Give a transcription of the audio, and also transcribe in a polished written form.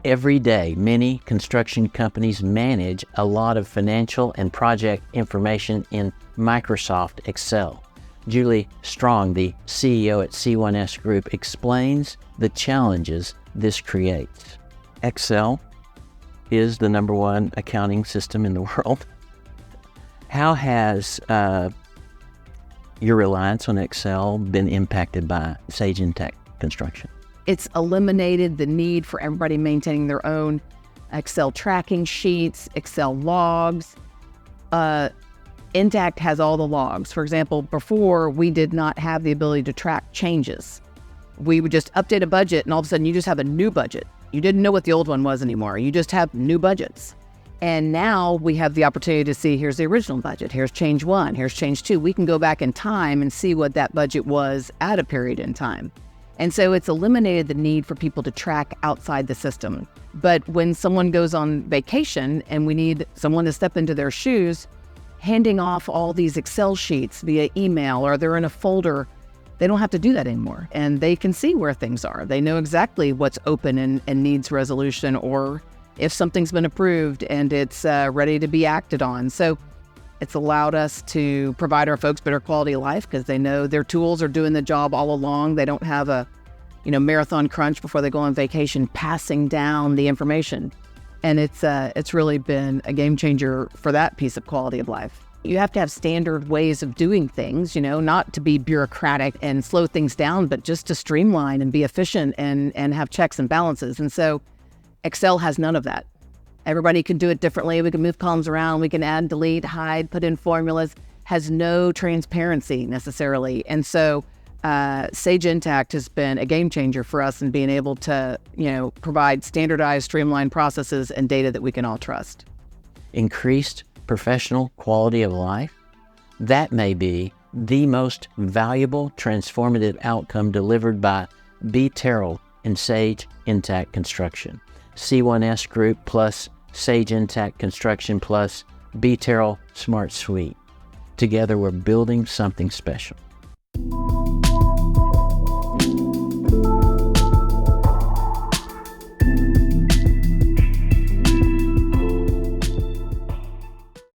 Every day, many construction companies manage a lot of financial and project information in Microsoft Excel. Julie Strong, the CEO at C1S Group, explains the challenges this creates. Excel is the #1 accounting system in the world. How has your reliance on Excel been impacted by Sage Intacct Construction? It's eliminated the need for everybody maintaining their own Excel tracking sheets, Excel logs. Intacct has all the logs. For example, before we did not have the ability to track changes. We would just update a budget and all of a sudden you just have a new budget. You didn't know what the old one was anymore. You just have new budgets. And now we have the opportunity to see, here's the original budget, here's change 1, here's change 2. We can go back in time and see what that budget was at a period in time. And so it's eliminated the need for people to track outside the system. But when someone goes on vacation and we need someone to step into their shoes, handing off all these Excel sheets via email or they're in a folder, they don't have to do that anymore. And they can see where things are. They know exactly what's open and needs resolution, or if something's been approved and it's ready to be acted on. So it's allowed us to provide our folks better quality of life because they know their tools are doing the job all along. They don't have a marathon crunch before they go on vacation passing down the information. And it's really been a game changer for that piece of quality of life. You have to have standard ways of doing things, not to be bureaucratic and slow things down, but just to streamline and be efficient and have checks and balances. And so Excel has none of that. Everybody can do it differently. We can move columns around. We can add, delete, hide, put in formulas. Has no transparency necessarily. And so Sage Intacct has been a game changer for us in being able to, provide standardized, streamlined processes and data that we can all trust. Increased professional quality of life? That may be the most valuable transformative outcome delivered by BTerrell and Sage Intacct Construction. C1S Group plus Sage Intacct Construction plus BTerrell SmartSuite. Together we're building something special.